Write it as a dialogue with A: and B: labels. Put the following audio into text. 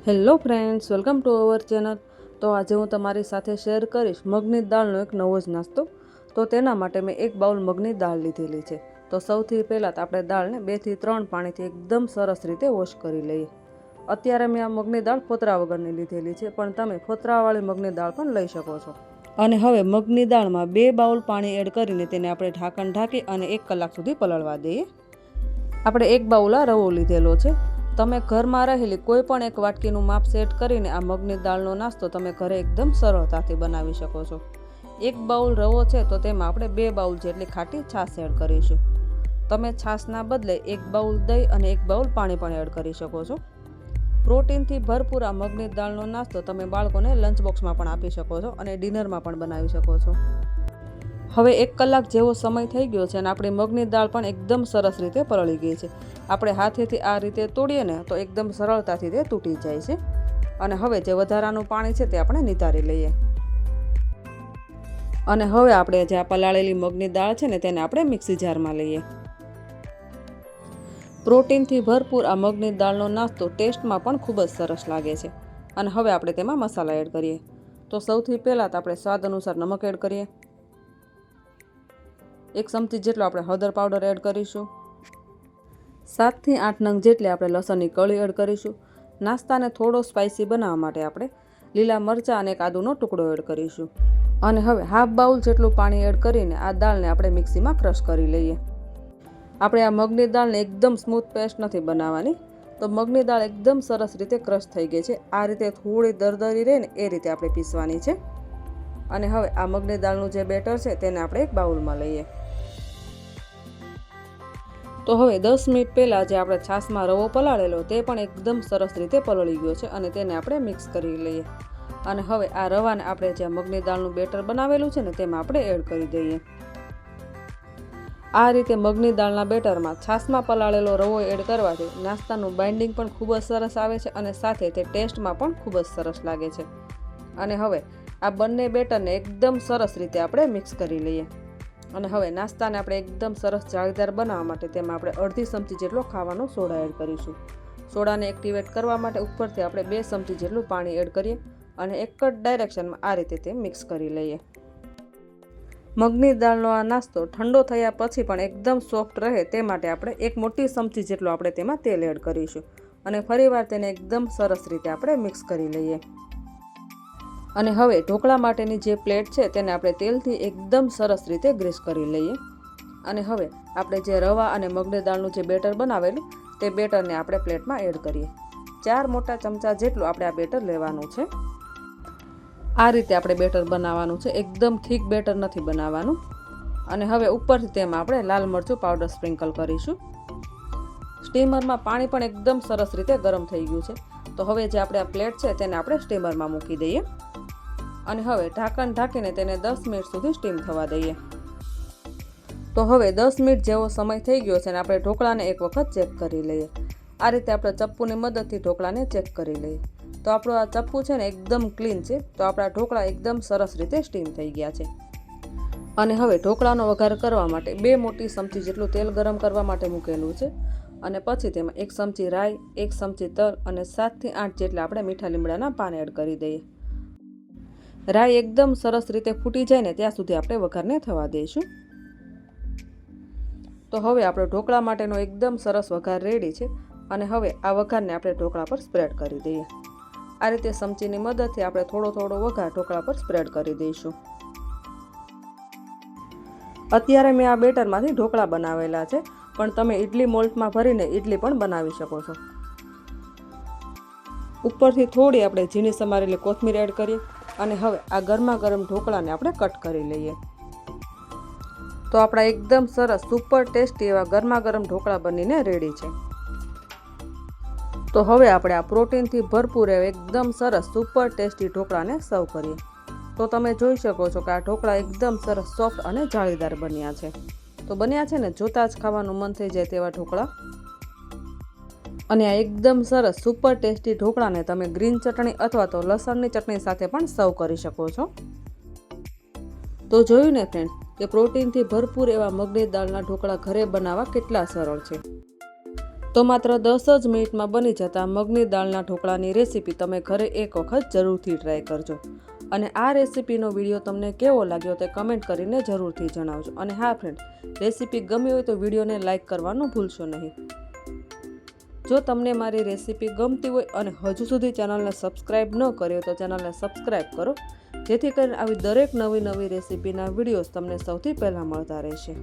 A: Hello friends, welcome to our channel. તો આજે હું તમારી સાથે શેર કરીશ મગની દાળનો એક નવો જ નાસ્તો। તો તેના માટે મેં એક બાઉલ મગની દાળ લીધેલી છે। તો સૌથી પહેલાં તો આપણે દાળને 2 થી 3 પાણીથી એકદમ સરસ રીતે વોશ કરી લઈએ। અત્યારે મેં આ મગની દાળ ફોતરા વગરની લીધેલી છે, પણ તમે ફોતરાવાળી મગની દાળ પણ લઈ શકો છો। અને હવે મગની દાળમાં 2 બાઉલ પાણી એડ કરીને તેને આપણે ઢાંકણ ઢાંકી અને 1 કલાક સુધી પલળવા દઈએ। આપણે 1 બાઉલ આ રવો લીધેલો છે। તમે ઘરમાં રહેલી કોઈ પણ એક વાટકીનું માપ સેટ કરીને આ મગની દાળનો નાસ્તો તમે ઘરે એકદમ સરળતાથી બનાવી શકો છો। 1 બાઉલ રવો છે તો તેમાં આપણે 2 બાઉલ જેટલી ખાટી છાશ એડ કરીશું। તમે છાશના બદલે 1 બાઉલ દહીં અને 1 બાઉલ પાણી પણ એડ કરી શકો છો। પ્રોટીનથી ભરપૂર આ મગની દાળનો નાસ્તો તમે બાળકોને લંચ બોક્સમાં પણ આપી શકો છો અને ડિનરમાં પણ બનાવી શકો છો। હવે 1 કલાક જેવો સમય થઈ ગયો છે અને આપણી મગની દાળ પણ એકદમ સરસ રીતે પલળી ગઈ છે। આપણે હાથેથી આ રીતે તોડીએ ને તો એકદમ સરળતાથી તે તૂટી જાય છે। અને હવે જે વધારાનું પાણી છે તે આપણે નિતારી લઈએ। અને હવે આપણે જે આ પલાળેલી મગની દાળ છે ને તેને આપણે મિક્સી જારમાં લઈએ। પ્રોટીનથી ભરપૂર આ મગની દાળનો નાસ્તો ટેસ્ટમાં પણ ખૂબ જ સરસ લાગે છે। અને હવે આપણે તેમાં મસાલા એડ કરીએ। તો સૌથી પહેલાં તો આપણે સ્વાદ અનુસાર નમક એડ કરીએ। 1 ચમચી જેટલો આપણે હળદર પાવડર એડ કરીશું। 7 થી 8 નંગ જેટલી આપણે લસણની કળી એડ કરીશું। નાસ્તાને થોડો સ્પાઇસી બનાવવા માટે આપણે લીલા મરચાં અને 1 આદુનો ટુકડો એડ કરીશું। અને હવે હાફ બાઉલ જેટલું પાણી એડ કરીને આ દાળને આપણે મિક્સીમાં ક્રશ કરી લઈએ। આપણે આ મગની દાળને એકદમ સ્મૂથ પેસ્ટ નથી બનાવવાની, તો મગની દાળ એકદમ સરસ રીતે ક્રશ થઈ ગઈ છે। આ રીતે થોડી દરદરી રહે ને એ રીતે આપણે પીસવાની છે। અને હવે આ મગની દાળનું જે બેટર છે તેને આપણે એક બાઉલમાં લઈએ। તો હવે 10 મિનિટ પહેલાં જે આપણે છાશમાં રવો પલાળેલો તે પણ એકદમ સરસ રીતે પલળી ગયો છે અને તેને આપણે મિક્સ કરી લઈએ। અને હવે આ રવાને આપણે જે મગની દાળનું બેટર બનાવેલું છે ને તેમાં આપણે એડ કરી દઈએ। આ રીતે મગની દાળના બેટરમાં છાશમાં પલાળેલો રવો એડ કરવાથી નાસ્તાનું બાઇન્ડિંગ પણ ખૂબ જ સરસ આવે છે અને સાથે તે ટેસ્ટમાં પણ ખૂબ જ સરસ લાગે છે। અને હવે આ બંને બેટરને એકદમ સરસ રીતે આપણે મિક્સ કરી લઈએ। અને હવે નાસ્તાને આપણે એકદમ સરસ જાળીદાર બનાવવા માટે તેમાં આપણે અડધી ચમચી જેટલો ખાવાનો સોડા એડ કરીશું। સોડાને એક્ટિવેટ કરવા માટે ઉપરથી આપણે 2 ચમચી જેટલું પાણી એડ કરીએ અને એક જ ડાયરેક્શનમાં આ રીતે તે મિક્સ કરી લઈએ। મગની દાળનો આ નાસ્તો ઠંડો થયા પછી પણ એકદમ સોફ્ટ રહે તે માટે આપણે 1 મોટી ચમચી જેટલું આપણે તેમાં તેલ એડ કરીશું અને ફરીવાર તેને એકદમ સરસ રીતે આપણે મિક્સ કરી લઈએ। અને હવે ઢોકળા માટેની જે પ્લેટ છે તેને આપણે તેલથી એકદમ સરસ રીતે ગ્રીસ કરી લઈએ। અને હવે આપણે જે રવા અને મગની દાળનું જે બેટર બનાવેલું તે બેટરને આપણે પ્લેટમાં એડ કરીએ। 4 મોટા ચમચા જેટલું આપણે આ બેટર લેવાનું છે। આ રીતે આપણે બેટર બનાવવાનું છે, એકદમ થીક બેટર નથી બનાવવાનું। અને હવે ઉપરથી તેમાં આપણે લાલ મરચું પાવડર સ્પ્રિંકલ કરીશું। સ્ટીમરમાં પાણી પણ એકદમ સરસ રીતે ગરમ થઈ ગયું છે। તો હવે જે આપણે આ પ્લેટ છે તેને આપણે સ્ટીમરમાં મૂકી દઈએ અને હવે ઢાંકણ ઢાંકીને તેને 10 મિનિટ સુધી સ્ટીમ થવા દઈએ। તો હવે 10 મિનિટ જેવો સમય થઈ ગયો છે અને આપણે ઢોકળાને એક વખત ચેક કરી લઈએ। આ રીતે આપણે ચપ્પુની મદદથી ઢોકળાને ચેક કરી લઈએ। તો આપણું આ ચપ્પુ છે ને એકદમ ક્લીન છે, તો આપણા ઢોકળા એકદમ સરસ રીતે સ્ટીમ થઈ ગયા છે। અને હવે ઢોકળાનો વઘાર કરવા માટે 2 મોટી ચમચી જેટલું તેલ ગરમ કરવા માટે મૂકેલું છે અને પછી તેમાં 1 ચમચી રાઈ, 1 ચમચી તલ અને 7 થી 8 જેટલા આપણે મીઠા લીમડાના પાન એડ કરી દઈએ। રાઈ એકદમ સરસ રીતે ફૂટી જાય ને ત્યાં સુધી આપણે વઘારને થવા દઈશું। તો હવે આપણો ઢોકળા માટેનો એકદમ સરસ વઘાર રેડી છે અને હવે આ વઘારને આપણે ઢોકળા પર સ્પ્રેડ કરી દઈએ। આ રીતે ચમચીની મદદથી આપણે થોડો થોડો વઘાર ઢોકળા પર સ્પ્રેડ કરી દઈશું। અત્યારે મેં આ બેટરમાંથી ઢોકળા બનાવેલા છે, પણ તમે ઇડલી મોલ્ડમાં ભરીને ઇડલી પણ બનાવી શકો છો। ઉપરથી થોડી આપણે ઝીણી સમારેલી કોથમીર એડ કરીએ અને હવે આ ગરમા ગરમ ઢોકળાને આપણે કટ કરી લઈએ। તો આપણા એકદમ સરસ સુપર ટેસ્ટી એવા ગરમા ગરમ ઢોકળા બનીને રેડી છે। તો હવે આપણે આ પ્રોટીનથી ભરપૂર એવા એકદમ સરસ સુપર ટેસ્ટી ઢોકળાને સર્વ કરીએ। તો તમે જોઈ શકો છો કે આ ઢોકળા એકદમ સરસ સોફ્ટ અને જાળીદાર બન્યા છે। તો બન્યા છે ને જોતાં જ ખાવાનું મન થઈ જાય તેવા ઢોકળા। અને આ એકદમ સરસ સુપર ટેસ્ટી ઢોકળાને તમે ગ્રીન ચટણી અથવા તો લસણની ચટણી સાથે પણ સર્વ કરી શકો છો। તો જોયું ને ફ્રેન્ડ કે પ્રોટીનથી ભરપૂર એવા મગની દાળના ઢોકળા ઘરે બનાવવા કેટલા સરળ છે। તો માત્ર 10 જ મિનિટમાં બની જતા મગની દાળના ઢોકળાની રેસીપી તમે ઘરે એક વખત જરૂરથી ટ્રાય કરજો. અને આ રેસીપીનો વિડીયો તમને કેવો લાગ્યો તે કમેન્ટ કરીને જરૂરથી જણાવજો. અને હા ફ્રેન્ડ, રેસીપી ગમી હોય તો વિડીયોને લાઇક કરવાનું ભૂલશો નહીં. જો તમને મારી રેસીપી ગમતી હોય અને હજુ સુધી ચેનલને સબસ્ક્રાઈબ ન કર્યો તો ચેનલને સબસ્ક્રાઈબ કરો, જેથી કરીને આવી દરેક નવી રેસીપીના વિડીયોઝ તમને સૌથી પહેલાં મળતા રહેશે.